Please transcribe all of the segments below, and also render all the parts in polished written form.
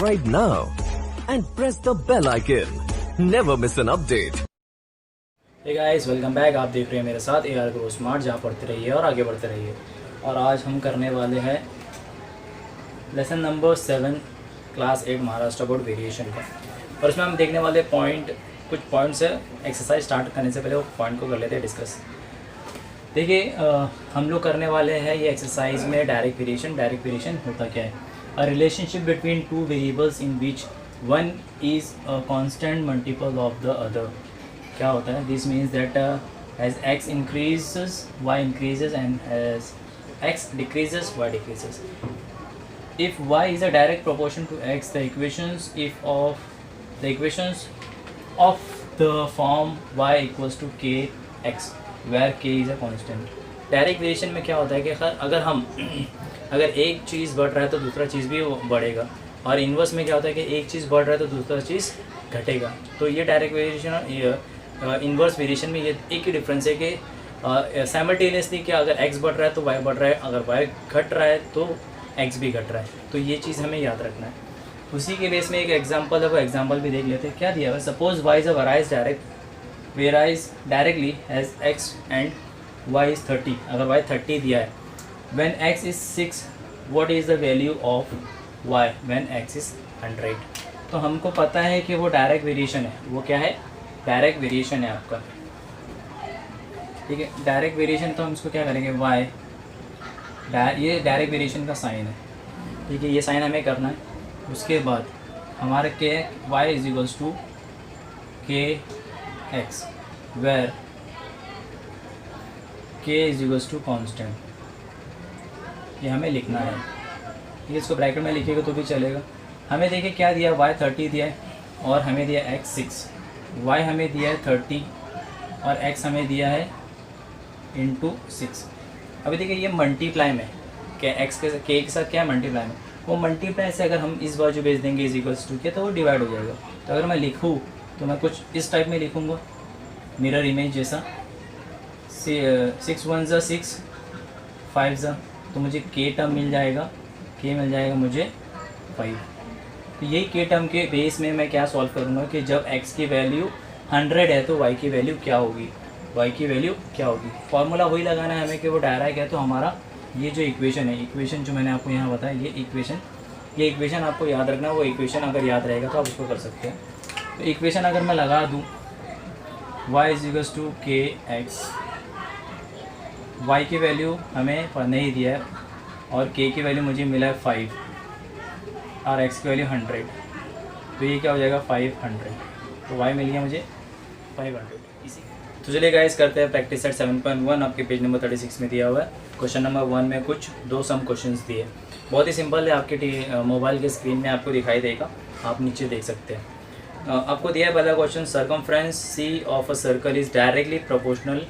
subscribe now and press the bell icon. Never miss an update. Hey guys, welcome back. आप देख रहे हैं मेरे साथ AR ग्रो स्मार्ट, जहाँ पढ़ते रहिए और आगे बढ़ते रहिए। और आज हम करने वाले हैं lesson number 7 class 8 Maharashtra board variation का। और इसमें हम देखने वाले कुछ पॉइंट्स है। एक्सरसाइज स्टार्ट करने से पहले वो पॉइंट को कर लेते हैं डिस्कस। देखिए, हम लोग करने वाले हैं ये एक्सरसाइज में डायरेक्ट वेरिएशन होता क्या है? A relationship between two variables in which one is a constant multiple of the other. क्या होता है? This means that as x increases y increases and as x decreases y decreases. If y is a direct proportion to x, the equations of the form y equals to kx where k is a constant. Direct variation में क्या होता है कि अगर एक चीज़ बढ़ रहा है तो दूसरा चीज़ भी बढ़ेगा, और इन्वर्स में क्या होता है कि एक चीज़ बढ़ रहा है तो दूसरा चीज़ घटेगा। तो ये डायरेक्ट वेरिएशन इन्वर्स वेरिएशन में ये एक ही डिफरेंस है कि साइमल्टेनियसली कि अगर x बढ़ रहा है तो y बढ़ रहा है, अगर y घट रहा है तो x भी घट रहा है। तो ये चीज़ हमें याद रखना है। उसी के बेस में एक एग्जांपल है, वो एग्जांपल भी देख लेते हैं। क्या दिया हुआ है? Suppose y is a varies directly as x and y is 30। अगर y 30 दिया है, when x is 6 what is the value of y when x is 100? तो हमको पता है कि वो डायरेक्ट वेरिएशन है। वो क्या है? डायरेक्ट वेरिएशन है आपका। ठीक है, डायरेक्ट वेरिएशन। तो हम इसको क्या करेंगे? y ये डायरेक्ट वेरिएशन का साइन है। ठीक है, ये साइन हमें करना है। उसके बाद हमारे के y is equals to k x where k is equals to constant. ये हमें लिखना है। ठीक है, इसको ब्रैकेट में लिखिएगा तो भी चलेगा। हमें देखिए क्या दिया? y 30 दिया है और हमें दिया x 6। y हमें दिया है 30 और x हमें दिया है इंटू 6। अभी देखिए ये मल्टीप्लाई में क्या x के साथ क्या मल्टीप्लाई में, वो मल्टीप्लाई से अगर हम इस बाजू भेज देंगे इज इक्वल्स टू के तो वो डिवाइड हो जाएगा। तो अगर मैं लिखूँ तो मैं कुछ इस टाइप में लिखूँगा, मिरर इमेज जैसा। 6 1 ज़ा 6 5 ज़ा, तो मुझे k टर्म मिल जाएगा। k मिल जाएगा मुझे 5। तो यही k टर्म के बेस में मैं क्या सॉल्व करूँगा कि जब x की वैल्यू 100 है तो y की वैल्यू क्या होगी, y की वैल्यू क्या होगी। फॉर्मूला वही लगाना है हमें कि वो डायरेक्ट है। तो हमारा ये जो इक्वेशन है, इक्वेशन जो मैंने आपको यहाँ बताया, ये इक्वेशन आपको याद रखना। वो इक्वेशन अगर याद रहेगा तो आप उसको कर सकते हैं। तो इक्वेशन अगर मैं लगा दूँ y is equals to k x, y की वैल्यू हमें नहीं दिया है और k की वैल्यू मुझे मिला है 5 और x की वैल्यू 100। तो ये क्या हो जाएगा? 500। तो y मिल गया मुझे 500। इसी तो चलिए गाइस करते हैं प्रैक्टिस सेट 7.1। आपके पेज नंबर 36 में दिया हुआ है। क्वेश्चन नंबर 1 में कुछ 2 सम क्वेश्चंस दिए। बहुत ही सिंपल है, आपके मोबाइल के स्क्रीन में आपको दिखाई देगा, आप नीचे देख सकते हैं। आपको दिया है पहला question, circumference c of a circle is directly proportional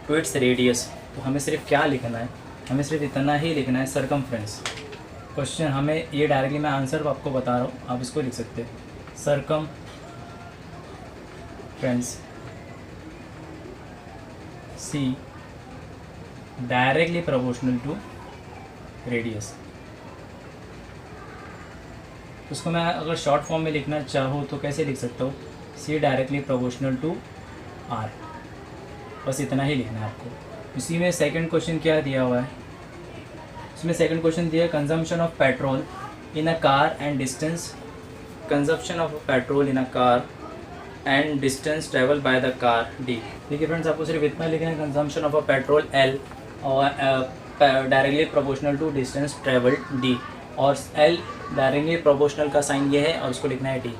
to its radius. तो हमें सिर्फ क्या लिखना है? हमें सिर्फ इतना ही लिखना है, सर्कमफ्रेंस। क्वेश्चन हमें ये डायरेक्टली मैं आंसर आपको बता रहा हूँ, आप इसको लिख सकते हैं। Circumference c directly proportional to radius. उसको मैं अगर शॉर्ट फॉर्म में लिखना चाहूँ तो कैसे लिख सकता हूँ? सी डायरेक्टली प्रोपोर्शनल टू आर। बस इतना ही लिखना है आपको। इसी में सेकंड क्वेश्चन क्या दिया हुआ है? इसमें सेकंड क्वेश्चन दिया है consumption of petrol in a car and distance, consumption of petrol in a car and distance travel by the car D. देखिए फ्रेंड्स, आपको सिर्फ इतना लिखना है, consumption of a petrol L और directly proportional to distance travel D, और L directly proportional का sign ये है और उसको लिखना है डी।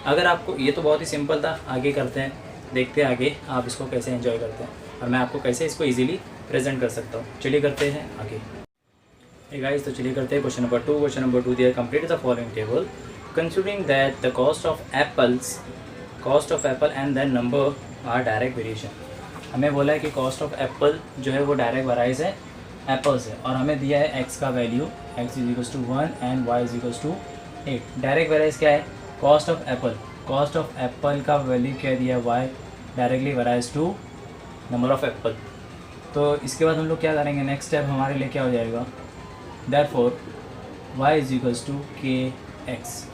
अगर आपको ये तो बहुत ही सिंपल था, आगे करते हैं, देखते हैं आगे आप इसको कैसे एंजॉय करते हैं और मैं आपको कैसे इसको इजीली प्रेजेंट कर सकता हूँ। चलिए करते हैं आगे। hey guys, तो चलिए करते हैं क्वेश्चन नंबर 2। क्वेश्चन नंबर 2 दिया, complete the following table considering that the cost of apple and the number are direct variation. हमें बोला है कि कॉस्ट ऑफ एप्पल जो है वो डायरेक्ट वेराइज है एप्पल से, और हमें दिया है x का value x is equals to 1 and y is equals to 8। Direct varies क्या है? कॉस्ट ऑफ एप्पल का वैल्यू क्या दिया है? y directly varies to number of apple. तो इसके बाद हम लोग क्या करेंगे? नेक्स्ट स्टेप हमारे लिए क्या हो जाएगा? Therefore y is equals to k x.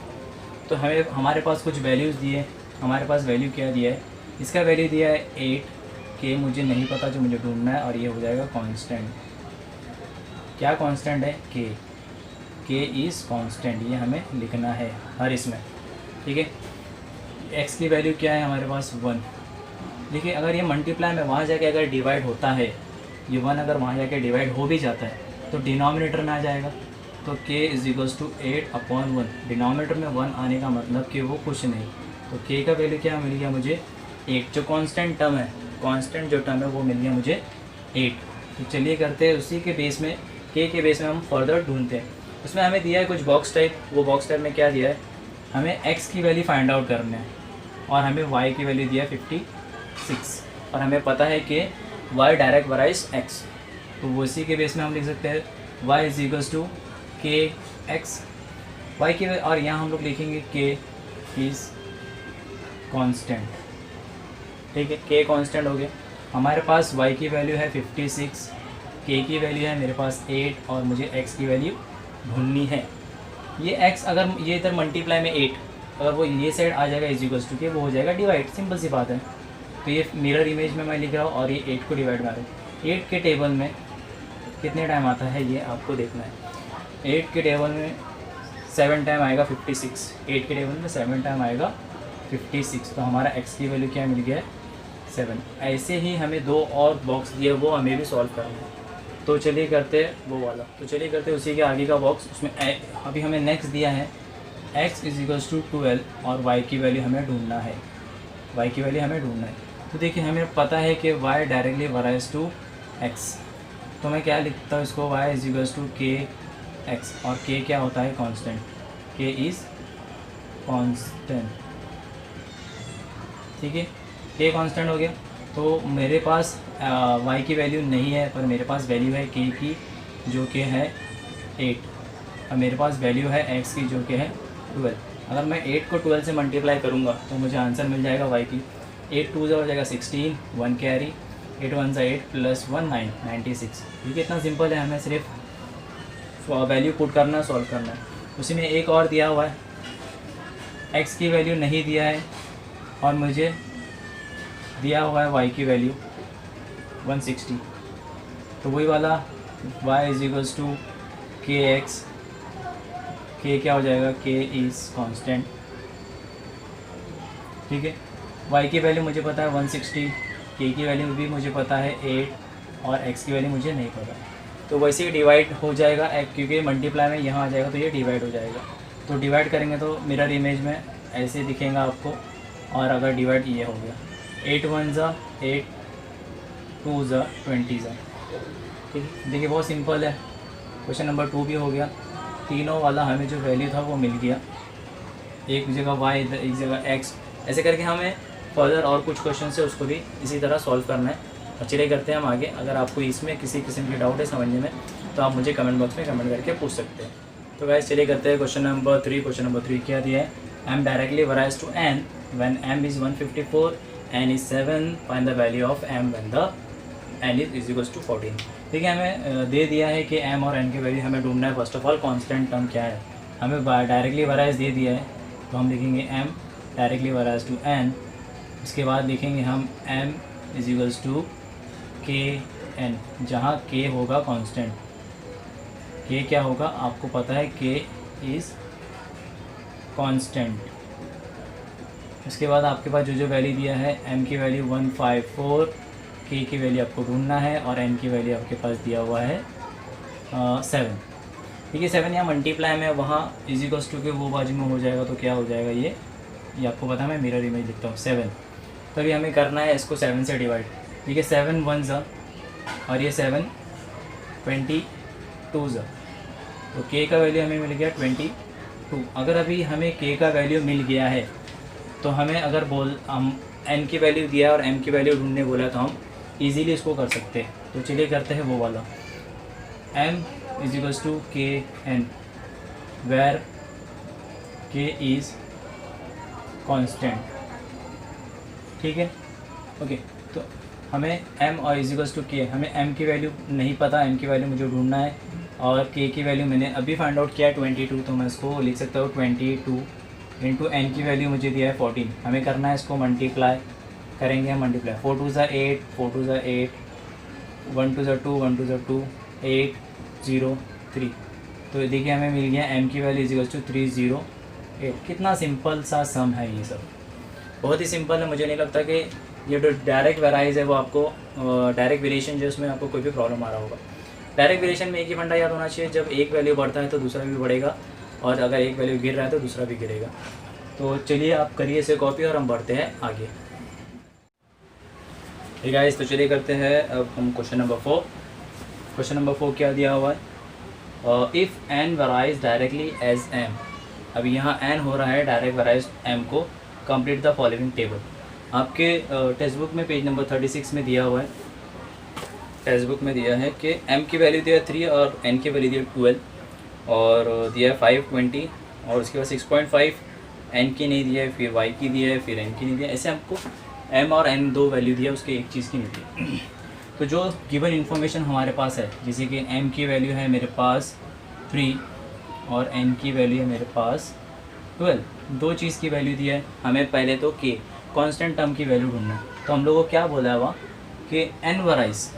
तो हमारे पास कुछ वैल्यूज़ दिए, हमारे पास वैल्यू क्या दिया है, इसका वैल्यू दिया है 8, के मुझे नहीं पता जो मुझे ढूंढना है, और ये हो जाएगा कांस्टेंट। क्या कांस्टेंट है? के इज़ कांस्टेंट, ये हमें लिखना है हर इसमें, ठीक है। एक्स की वैल्यू क्या है हमारे पास? 1। देखिए अगर ये मल्टीप्लाई में वहाँ जाके अगर डिवाइड होता है, ये 1 अगर वहाँ जाके डिवाइड हो भी जाता है तो डिनोमिनेटर में आ जाएगा। तो k is equals to 8/1। Denominator में 1 आने का मतलब कि वो कुछ नहीं, तो k का वैल्यू क्या मिल गया मुझे? 8। जो कांस्टेंट टर्म है, कांस्टेंट जो टर्म है वो मिल गया मुझे 8। तो चलिए करते हैं उसी के बेस में, k के बेस में हम फर्दर ढूंढते हैं। उसमें हमें दिया है कुछ बॉक्स टाइप, वो बॉक्स टाइप में क्या दिया है, हमें x की वैल्यू फाइंड आउट करना है, और हमें y की वैल्यू दिया है 56, और हमें पता है कि y डायरेक्ट वराइज x। तो वो इसी के बेस में हम लिख सकते हैं y is equals to k x, Y की, और यहाँ हम लोग लिखेंगे के इज़ कांस्टेंट, ठीक है। के कांस्टेंट हो गया। हमारे पास y की वैल्यू है 56, के की वैल्यू है मेरे पास 8, और मुझे x की वैल्यू ढूंढनी है। ये x अगर ये इधर मल्टीप्लाई में 8, अगर वो ये साइड आ जाएगा इज इक्वल्स टू के, वो हो जाएगा डिवाइड, सिंपल सी बात है। तो ये मिरर इमेज में मैं लिख रहा हूँ, और ये 8 को डिवाइड मार रहा हूँ। 8 के टेबल में कितने टाइम आता है ये आपको देखना है। 8 के टेबल में 7 टाइम आएगा 56, 8 के टेबल में 7 टाइम आएगा 56। तो हमारा x की वैल्यू क्या मिल गया है? 7। ऐसे ही हमें 2 और बॉक्स दिए, वो हमें भी सॉल्व करना है। तो चलिए करते हैं वो वाला, तो चलिए करते हैं उसी के आगे का बॉक्स। उसमें अभी हमें नेक्स्ट दिया है x इज इक्वल्स टू 12, और y की वैल्यू हमें ढूंढना है, y की वैल्यू हमें ढूंढना है। तो देखिए हमें पता है कि y directly varies to x, तो मैं क्या लिखता हूँ इसको, y is equals to k x, और k क्या होता है? कांस्टेंट, k इज़ कांस्टेंट, ठीक है। k कांस्टेंट हो गया। तो मेरे पास y की वैल्यू नहीं है, पर मेरे पास वैल्यू है k की जो कि है 8, और मेरे पास वैल्यू है x की जो कि है 12। अगर मैं 8 को 12 से मल्टीप्लाई करूँगा तो मुझे आंसर मिल जाएगा y की 8 2 हो जाएगा 16, 1 कैरी, 8 1 8 प्लस 1 9, 96। ठीक है, इतना सिंपल है, हमें सिर्फ वैल्यू पुट करना, सॉल्व करना है। उसी में एक और दिया हुआ है, x की वैल्यू नहीं दिया है, और मुझे दिया हुआ है y की वैल्यू 160। तो वही वाला y is equals to k x, के क्या हो जाएगा, के इज़ कांस्टेंट, ठीक है। y की वैल्यू मुझे पता है 160, के की वैल्यू भी मुझे पता है 8, और x की वैल्यू मुझे नहीं पता। तो वैसे ही डिवाइड हो जाएगा, क्योंकि मल्टीप्लाई में यहाँ आ जाएगा तो ये डिवाइड हो जाएगा। तो डिवाइड करेंगे तो मिरर इमेज में ऐसे दिखेगा आपको, और अगर डिवाइड ये हो गया 8 1 ज़ा 8, 2 ज़ा 20 ज़ा, ठीक है। देखिए बहुत सिंपल है। क्वेश्चन नंबर 2 भी हो गया, तीनों वाला हमें जो वैल्यू था वो मिल गया, एक जगह y एक जगह x, ऐसे करके हमें फर्दर और कुछ क्वेश्चन से उसको भी इसी तरह सॉल्व करना है। और चलिए करते हैं हम आगे। अगर आपको इसमें किसी किस्म की डाउट है समझने में तो आप मुझे कमेंट बॉक्स में कमेंट करके पूछ सकते हैं। तो गाइस चलिए करते हैं क्वेश्चन नंबर 3। क्वेश्चन नंबर 3 क्या दिया है, m directly varies to n when m is 154, n is 7, find the value of m when the n is equals to 14। ठीक है, हमें दे दिया है कि m और n की वैल्यू हमें ढूंढना है। First of all constant term क्या है, हमें डायरेक्टली वराइज दे दिया है, तो हम लिखेंगे m directly varies to n। उसके बाद लिखेंगे हम m is equals to k n, जहाँ k होगा कांस्टेंट। k क्या होगा आपको पता है, k इज़ कांस्टेंट। उसके बाद आपके पास जो वैल्यू दिया है, m की वैल्यू 154, k की वैल्यू आपको ढूंढना है, और n की वैल्यू आपके पास दिया हुआ है 7। ठीक है, 7 यहाँ मल्टीप्लाई में, वहाँ इज इक्वल्स टू के वो बाजू में हो जाएगा, तो क्या हो जाएगा ये आपको पता है। मैं मिरर इमेज लिखता हूँ 7। तो अभी हमें करना है इसको 7 से डिवाइड। ठीक है, 7 1 ज़ा, और ये 7 22 ज़ा, तो k का वैल्यू हमें मिल गया 22। अगर अभी हमें k का वैल्यू मिल गया है तो हमें अगर हम n की वैल्यू दिया और m की वैल्यू ढूंढने बोला तो हम इजीली इसको कर सकते हैं। तो चलिए करते हैं वो वाला, m is equals to k n where k is constant. ठीक है, ओके। तो हमें m और इज इक्वल्स टू के, हमें m की वैल्यू नहीं पता, m की वैल्यू मुझे ढूंढना है। और के की वैल्यू मैंने अभी फाइंड आउट किया है 22, तो मैं इसको लिख सकता हूँ 22 इंटू एन की वैल्यू मुझे दिया है 14। हमें करना है इसको मल्टीप्लाई, करेंगे हम मल्टीप्लाई। 4 2 ज़ा 8, 4 2 ज़ा 8, 1 2 ज़ा 2, 1 2 ज़ा 2, 8 0 3। तो देखिए हमें मिल गया एम की वैल्यू इजिकल्स टू 308। कितना सिंपल सा सम है ये सब, बहुत ही सिंपल है। मुझे नहीं लगता कि ये जो डायरेक्ट वेराइज है वो आपको डायरेक्ट वेरिएशन जो उसमें आपको कोई भी प्रॉब्लम आ रहा होगा। डायरेक्ट वेरिएशन में एक ही फंडा याद होना चाहिए, जब एक वैल्यू बढ़ता है तो दूसरा भी बढ़ेगा, और अगर एक वैल्यू गिर रहा है तो दूसरा भी गिरेगा। तो चलिए आप करिए इसे कॉपी और हम बढ़ते हैं आगे। ठीक है गाइस, तो चलिए करते हैं अब हम क्वेश्चन नंबर 4। क्वेश्चन नंबर 4 क्या दिया हुआ है, if n varies directly as m. अभी यहाँ एन हो रहा है डायरेक्ट वेराइज एम को, कंप्लीट द फॉलोइंग टेबल। आपके टेक्स्ट बुक में पेज नंबर 36 में दिया हुआ है, टेक्स्ट बुक में दिया है कि m की वैल्यू दिया है 3 और n की वैल्यू दिया है 12 और दिया है 5 20 और उसके बाद 6.5 n की नहीं दिया है, फिर y की दिया है, फिर n की नहीं दिया है। ऐसे हमको m और n दो वैल्यू दिया है, उसके एक चीज़ की नहीं दी। तो जो गिवन इन्फॉर्मेशन हमारे पास है, जैसे कि m की वैल्यू है मेरे पास 3 और n की वैल्यू है मेरे पास 12, दो चीज़ की वैल्यू दिया है। हमें पहले तो k कांस्टेंट टर्म की वैल्यू ढूंढना है। तो हम लोगों को क्या बोला है वहाँ कि n varies,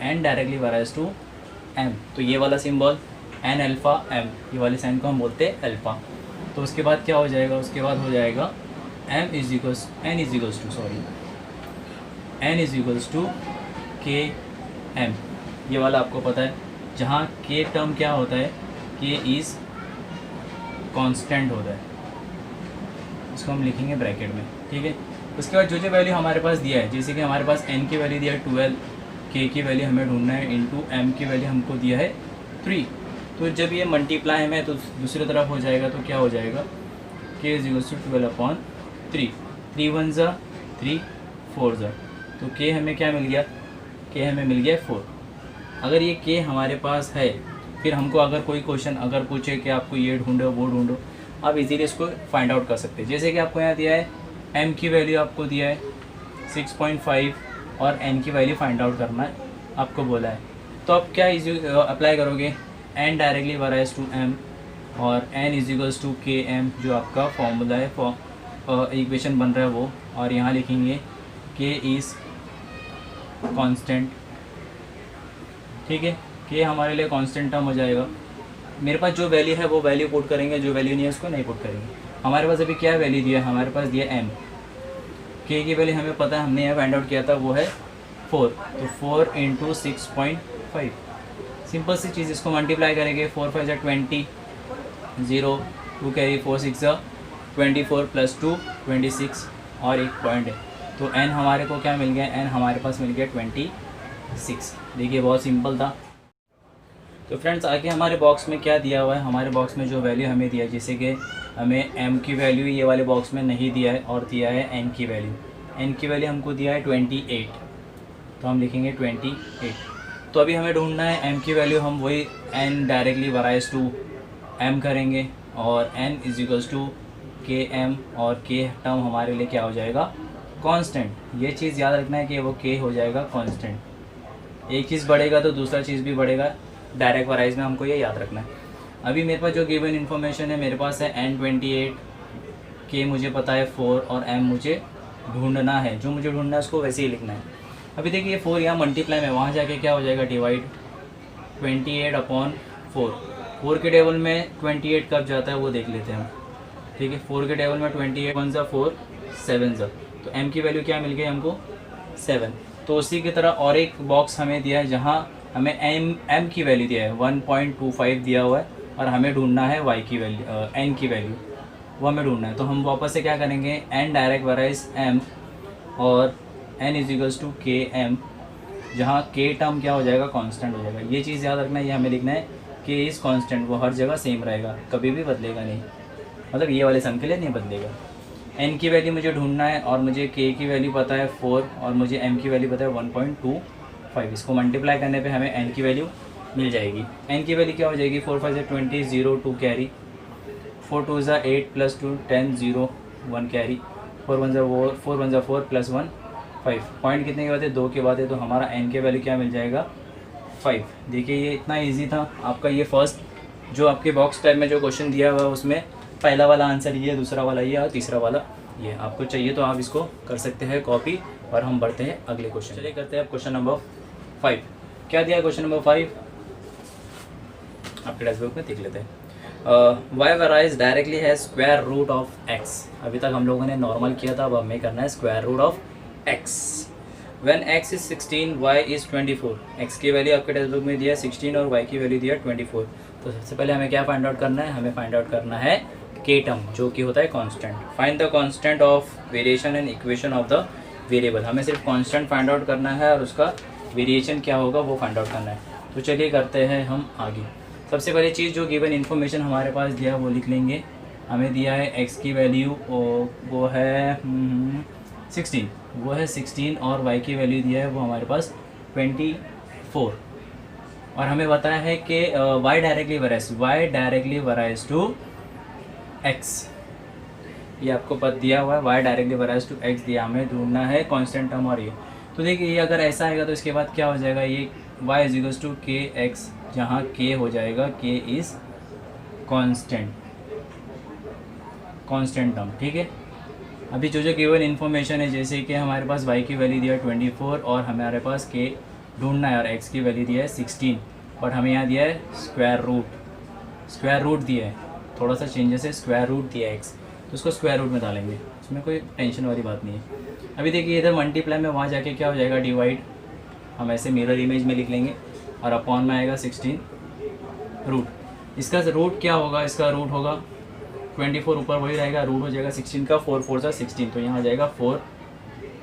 n directly varies to m। तो ये वाला सिंबल n अल्फ़ा m, ये वाले साइन को हम बोलते हैं अल्फ़ा। तो उसके बाद क्या हो जाएगा, उसके बाद हो जाएगा n इज इक्वल्स टू के m। ये वाला आपको पता है, जहाँ k टर्म क्या होता है, k इज़ कांस्टेंट होता है, इसको हम लिखेंगे ब्रैकेट में। ठीक है, उसके बाद जो वैल्यू हमारे पास दिया है, जैसे कि हमारे पास n की वैल्यू दिया है 12, k की वैल्यू हमें ढूंढना है, इंटू m की वैल्यू हमको दिया है 3। तो जब ये मल्टीप्लाई में तो दूसरी तरफ हो जाएगा, तो क्या हो जाएगा, k इज इक्वल्स टू 12/3, 3 1 ज़ा 3 4 ज़ा। तो k हमें क्या मिल गया, k हमें मिल गया 4। अगर ये k हमारे पास है, फिर हमको अगर कोई क्वेश्चन अगर पूछे कि आपको ये ढूंढो वो ढूंढो, आप इजीली इसको फाइंड आउट कर सकते हैं। जैसे कि आपको यहाँ दिया है m की वैल्यू आपको दिया है 6.5 और n की वैल्यू फाइंड आउट करना है आपको बोला है। तो आप क्या अप्लाई करोगे, n directly varies to m और n इज इक्वल्स टू के एम, जो आपका फॉर्मूला है इक्वेशन बन रहा है वो, और यहाँ लिखेंगे k इज़ कांस्टेंट। ठीक है, k हमारे लिए कांस्टेंट टर्म हो जाएगा। मेरे पास जो वैल्यू है वो वैल्यू पुट करेंगे, जो वैल्यू नहीं है उसको नहीं पुट करेंगे। हमारे पास अभी क्या वैल्यू दिया है, हमारे पास दिया m, k की वैल्यू हमें पता है, हमने यहाँ फाइंड आउट किया था, वो है 4। तो 4 इंटू 6.5, सिंपल सी चीज़, इसको मल्टीप्लाई करेंगे। 4 5 ज़ा 20, 0 2 कैरी 4 6 ज़ा 24 प्लस 2 26 और एक पॉइंट है। तो n हमारे को क्या मिल गया, n हमारे पास मिल गया 26। देखिए बहुत सिंपल था। तो फ्रेंड्स आगे हमारे बॉक्स में क्या दिया हुआ है, हमारे बॉक्स में जो वैल्यू हमें दिया है, जैसे कि हमें m की वैल्यू ये वाले बॉक्स में नहीं दिया है और दिया है n की वैल्यू। n की वैल्यू हमको दिया है 28, तो हम लिखेंगे 28। तो अभी हमें ढूंढना है m की वैल्यू, हम वही n directly varies to m करेंगे और n इज इक्वल्स टू के एम, और k टर्म हमारे लिए क्या हो जाएगा, कांस्टेंट। ये चीज़ याद रखना है कि वो k हो जाएगा कांस्टेंट। एक चीज़ बढ़ेगा तो दूसरा चीज़ भी बढ़ेगा, डायरेक्ट वराइज में हमको ये याद रखना है। अभी मेरे पास जो गिवन इन्फॉर्मेशन है, मेरे पास है n 28, k मुझे पता है 4 और m मुझे ढूंढना है। जो मुझे ढूंढना है उसको वैसे ही लिखना है। अभी देखिए 4 यहाँ मल्टीप्लाई में, वहाँ जाके क्या हो जाएगा, डिवाइड 28/4। 4 के टेबल में 28 कब जाता है वो देख लेते हैं हम। ठीक है, 4 के टेबल में 28 1 ज़ा 4 7 ज़ा, तो m की वैल्यू क्या मिल गई हमको 7। तो उसी की तरह और एक बॉक्स हमें दिया है, जहाँ हमें m की वैल्यू दिया है 1.25 दिया हुआ है, और हमें ढूंढना है y की वैल्यू, n की वैल्यू, वो हमें ढूंढना है। तो हम वापस से क्या करेंगे, n डायरेक्ट वराइज m और n इज इक्वल्स टू के एम, जहाँ k टर्म क्या हो जाएगा, कांस्टेंट हो जाएगा। ये चीज़ याद रखना है, ये हमें लिखना है k इज़ कांस्टेंट, वो हर जगह सेम रहेगा, कभी भी बदलेगा नहीं, मतलब ये वाले सम के लिए नहीं बदलेगा। n की वैल्यू मुझे ढूंढना है और मुझे k की वैल्यू पता है 4 और मुझे m की वैल्यू पता है 1.25। इसको मल्टीप्लाई करने पे हमें n की वैल्यू मिल जाएगी। n की वैल्यू क्या हो जाएगी, 4 5 ज़ा 20 0 2 कैरी, 4 2 ज़ा 8 प्लस 2 10 0 1 कैरी, 4 1 ज़ा 4 प्लस 1 5। पॉइंट कितने के बाद है, 2 के बाद है, तो हमारा n की वैल्यू क्या मिल जाएगा 5। देखिए ये इतना इजी था आपका। ये फर्स्ट जो आपके बॉक्स टाइप में जो क्वेश्चन दिया हुआ है उसमें पहला वाला आंसर ये, दूसरा वाला ये और तीसरा वाला ये। आपको चाहिए तो आप इसको कर सकते हैं कॉपी। और हम बढ़ते हैं अगले क्वेश्चन। चलिए करते हैं क्वेश्चन नंबर 5। क्या दिया है क्वेश्चन नंबर 5? आपके टेक्स्ट बुक में देख लेते हैं। वाई वराइज डायरेक्टली है स्क्वायर रूट ऑफ एक्स। अभी तक हम लोगों ने नॉर्मल किया था, अब हमें करना है square root of x. When x is 16 y is 24। x की वैल्यू आपके टेक्स्ट बुक में दिया है 16 और y की वैल्यू दिया है 24। तो सबसे पहले हमें क्या फाइंड आउट करना है? हमें फाइंड आउट करना है k टर्म जो कि होता है constant. Find the constant of variation and equation of the variable. हमें सिर्फ कांस्टेंट फाइंड आउट करना है और उसका वेरिएशन क्या होगा वो फाइंड आउट करना है। तो चलिए करते हैं हम आगे। सबसे पहली चीज़ जो गिवन इन्फॉर्मेशन हमारे पास दिया वो लिख लेंगे। हमें दिया है x की वैल्यू वो है 16, वो है 16 और y की वैल्यू दिया है वो हमारे पास 24। और हमें बताया है कि y directly varies to x। ये आपको पद दिया हुआ है, y directly varies to x दिया। हमें ढूंढना है कांस्टेंट टर्म। और ये तो देखिए ये अगर ऐसा आएगा तो इसके बाद क्या हो जाएगा? ये y is equals to k x, जहाँ k हो जाएगा k इज़ कांस्टेंट टर्म। ठीक है। अभी जो गिवन इन्फॉर्मेशन है, जैसे कि हमारे पास y की वैल्यू दिया है 24 और हमारे पास k ढूंढना है, और x की वैल्यू दिया है 16 और हमें यहाँ दिया है स्क्वायर रूट दिया है। थोड़ा सा चेंजेस है, स्क्वायर रूट दिया है x, तो उसको स्क्वायर रूट में डालेंगे, उसमें कोई टेंशन वाली बात नहीं है। अभी देखिए इधर मल्टीप्लाई में वहाँ जाके क्या हो जाएगा? डिवाइड। हम ऐसे मिरर इमेज में लिख लेंगे और अपॉन में आएगा 16 रूट। इसका रूट क्या होगा? इसका रूट होगा 24, ऊपर वही रहेगा, रूट हो जाएगा 16 का। 4 4 16, तो यहाँ आ जाएगा 4।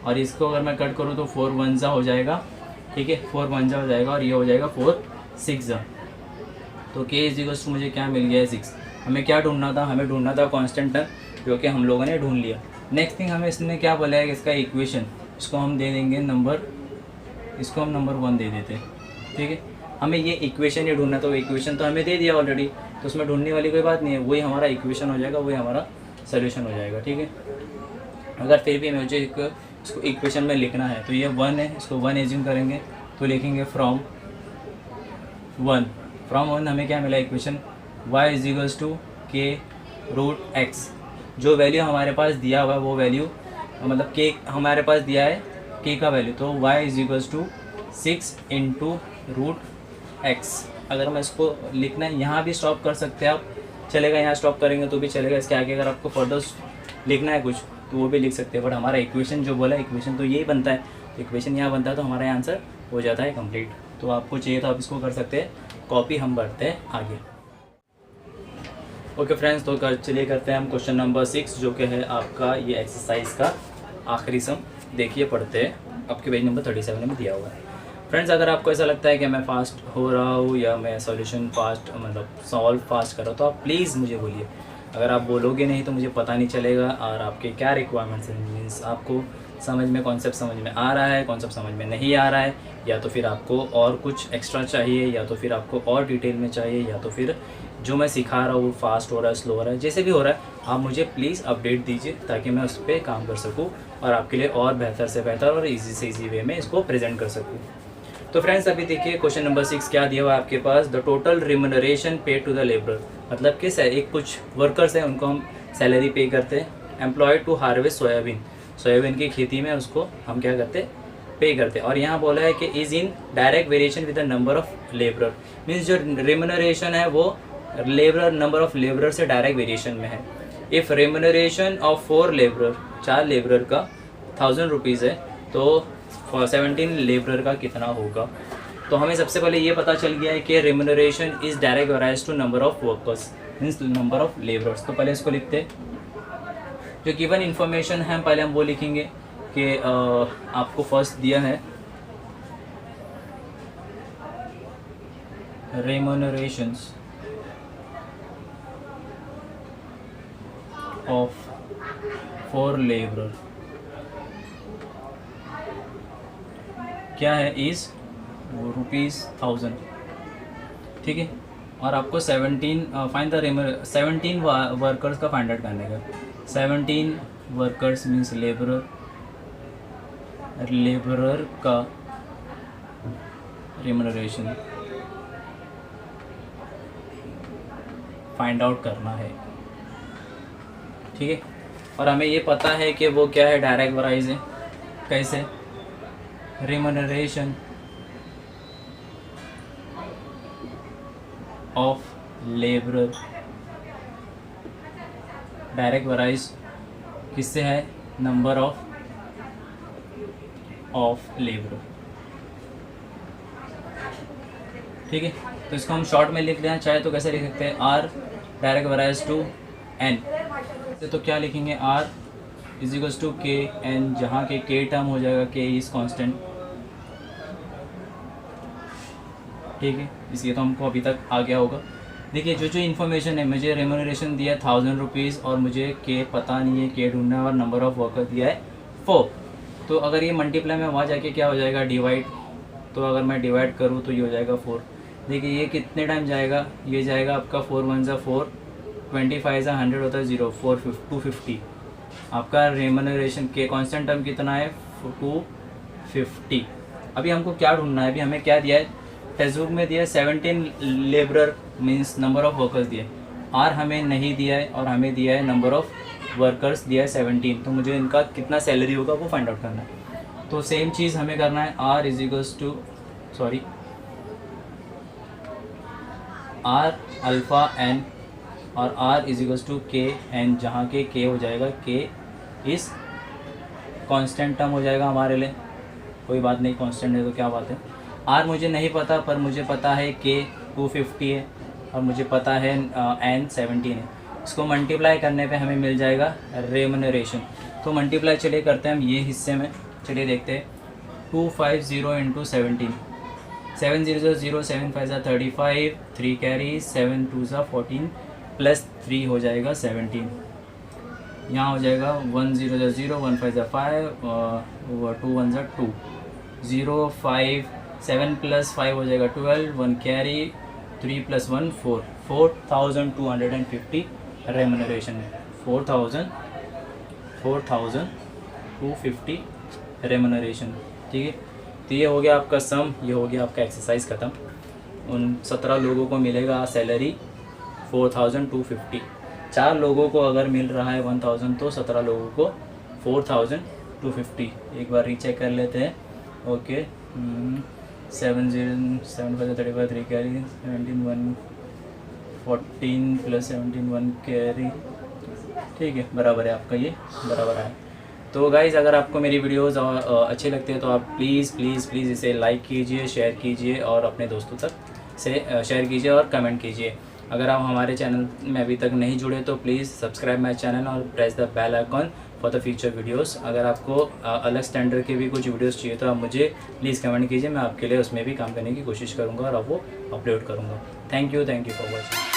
और इसको अगर मैं कट करूँ तो 4 1 जा हो जाएगा। ठीक है, 4 1 जा हो जाएगा और ये हो जाएगा 4 6 जा। तो k इज इक्वल्स टू मुझे क्या मिल गया है? 6। हमें क्या ढूंढना था? हमें ढूंढना था कांस्टेंट टर्म, जो कि हम लोगों ने ढूंढ लिया। नेक्स्ट थिंग हमें इसने क्या बोला है कि इसका इक्वेशन, इसको हम दे देंगे नंबर 1 दे देते हैं। ठीक है, हमें ये इक्वेशन ही ढूंढना, तो इक्वेशन तो हमें दे दिया ऑलरेडी, तो उसमें ढूंढने वाली कोई बात नहीं है। वही हमारा इक्वेशन हो जाएगा, वही हमारा सोल्यूशन हो जाएगा। ठीक है। अगर फिर भी मुझे इसको इक्वेशन में लिखना है तो ये 1 है, इसको 1 एज्यूम करेंगे तो लिखेंगे फ्रॉम 1 हमें क्या मिला equation? y is equals to k root x. जो वैल्यू हमारे पास दिया हुआ है वो वैल्यू, मतलब k हमारे पास दिया है k का वैल्यू, तो y is equals to 6 into root x. अगर मैं इसको लिखना है, यहाँ भी स्टॉप कर सकते हैं आप, चलेगा। यहाँ स्टॉप करेंगे तो भी चलेगा। इसके आगे अगर आपको फर्दर लिखना है कुछ तो वो भी लिख सकते हैं। बट हमारा इक्वेशन जो बोला, इक्वेशन तो यही बनता है। इक्वेशन यहाँ बनता है तो हमारा आंसर हो जाता है कंप्लीट। तो आपको चाहिए तो आप इसको कर सकते हैं कॉपी। हम बढ़ते हैं आगे। ओके फ्रेंड्स, तो चलिए करते हैं हम क्वेश्चन नंबर 6, जो कि है आपका ये एक्सरसाइज का आखिरी सम। देखिए पढ़ते हैं, आपके पेज नंबर 37 में दिया हुआ है। फ्रेंड्स, अगर आपको ऐसा लगता है कि मैं फ़ास्ट हो रहा हूँ या मैं सॉल्यूशन फास्ट, मतलब सॉल्व फास्ट कर रहा हूँ, तो आप प्लीज़ मुझे बोलिए। अगर आप बोलोगे नहीं तो मुझे पता नहीं चलेगा और आपके क्या रिक्वायरमेंट्स हैं। मीन्स आपको समझ में, कॉन्सेप्ट समझ में आ रहा है, कॉन्सेप्ट समझ में नहीं आ रहा है, या तो फिर आपको और कुछ एक्स्ट्रा चाहिए, या तो फिर आपको और डिटेल में चाहिए, या तो फिर जो मैं सिखा रहा हूँ वो फास्ट हो रहा है, स्लो हो रहा है, जैसे भी हो रहा है, आप मुझे प्लीज़ अपडेट दीजिए ताकि मैं उस पर काम कर सकूँ और आपके लिए और बेहतर से बेहतर और ईजी से ईजी वे में इसको प्रेजेंट कर सकूँ। तो फ्रेंड्स, अभी देखिए क्वेश्चन नंबर 6 क्या दिया हुआ है आपके पास? द टोटल रिम्यूनरेशन पे टू द लेबर। मतलब कि एक कुछ वर्कर्स हैं, उनको हम सैलरी पे करते हैं। एम्प्लॉयड टू हार्वेस्ट सोयाबीन की खेती में उसको हम क्या करते हैं? पे करते हैं। और यहाँ बोला है कि is in direct variation with the number of labourer. Means जो रिम्यूनरेशन है वो नंबर ऑफ लेबरर से डायरेक्ट वेरिएशन में है। If remuneration of 4 labourer, 4 labourer का 1000 रुपीज़ है, तो 17 लेबरर का कितना होगा? तो हमें सबसे पहले ये पता चल गया है कि remuneration is direct varies to number of workers, means number of labourers. तो पहले इसको लिखते हैं। जो गिवन इन्फॉर्मेशन है पहले हम वो लिखेंगे कि आपको फर्स्ट दिया है रिम्यूनरेशंस ऑफ 4 लेबरर क्या है? इज़ ₹1000। ठीक है। और आपको 17 वर्कर्स का फाइंड आउट करने का। 17 वर्कर्स मीन्स लेबरर का रेम्यूनरेशन फाइंड आउट करना है, ठीक है। और हमें ये पता है कि वो क्या है, डायरेक्ट वराइज है। कैसे? रेम्यूनरेशन ऑफ लेबरर, डायरेक्ट वराइज किससे है? नंबर ऑफ लेबरर, ठीक है। तो इसको हम शॉर्ट में लिख लेना चाहे तो कैसे लिख सकते हैं? Are direct varies to N, तो क्या लिखेंगे? Are is equals to k n, जहाँ के के टर्म हो जाएगा के इज कांस्टेंट, ठीक है। इसलिए तो हमको अभी तक आ गया होगा। देखिए जो इन्फॉर्मेशन है, मुझे रेम्यूनरेशन दिया है 1000 रुपीज़ और मुझे के पता नहीं है, के ढूंढना है, और नंबर ऑफ वर्कर दिया है 4। तो अगर ये मल्टीप्लाई में वहाँ जाके क्या हो जाएगा? डिवाइड। तो अगर मैं डिवाइड करूँ तो ये हो जाएगा 4। देखिए ये कितने टाइम जाएगा? ये जाएगा आपका 4 1 ज़ा 4, 25 ज़ा 100 होता है 0, 250। आपका रेम्यूनरेशन के कांस्टेंट टर्म कितना है? 250। अभी हमको क्या ढूंढना है? अभी हमें क्या दिया है? टेक्स्ट बुक में दिया है 17 labourer means number of workers दिया है। आर हमें नहीं दिया है और हमें दिया है नंबर ऑफ वर्कर्स दिया है 17। तो मुझे इनका कितना सैलरी होगा वो फाइंड आउट करना है। तो सेम चीज़ हमें करना है। R is equals to r alpha n और r is equals to k n, जहाँ के के हो जाएगा के इस कांस्टेंट टर्म हो जाएगा हमारे लिए। कोई बात नहीं, कांस्टेंट है तो क्या बात है। आर मुझे नहीं पता, पर मुझे पता है के 250 है और मुझे पता है एन 17 है। इसको मल्टीप्लाई करने पे हमें मिल जाएगा रेम्यूनरेशन। तो मल्टीप्लाई चलिए करते हैं हम ये हिस्से में। चलिए देखते हैं 250 इंटू 17, 7 0 0, 7 5 ज़ा 35, 3 कैरी, 7 2 ज़ा 14 प्लस 3 हो जाएगा 17। यहाँ हो जाएगा 1 0 ज़ा 0, 1 5 ज़ा 5, 2 1 ज़ा 2, 0 5, 7 प्लस 5 हो जाएगा 12, 1 कैरी, 3 प्लस 1 4, 4250 रेम्यूनरेशन, 4250 रेम्यूनरेशन, ठीक है। तो ये हो गया आपका सम, ये हो गया आपका एक्सरसाइज ख़त्म। उन 17 लोगों को मिलेगा सैलरी 4250। 4 लोगों को अगर मिल रहा है 1000 तो 17 लोगों को 4250। एक बार रीचेक कर लेते हैं। ओके 7 0 7 5 35, 3 कैरी, 17 1 14 प्लस 17 1 कैरी, ठीक है, बराबर है आपका, ये बराबर है। तो गाइज़ अगर आपको मेरी वीडियोस अच्छे लगते हैं तो आप प्लीज़ इसे लाइक कीजिए, शेयर कीजिए और अपने दोस्तों तक से शेयर कीजिए और कमेंट कीजिए। अगर आप हमारे चैनल में अभी तक नहीं जुड़े तो प्लीज़ सब्सक्राइब माई चैनल और press the bell icon for the future videos. अगर आपको अलग स्टैंडर्ड के भी कुछ वीडियोस चाहिए तो आप मुझे प्लीज़ कमेंट कीजिए, मैं आपके लिए उसमें भी काम करने की कोशिश करूँगा और आप वो अपलोड करूँगा। Thank you for watching.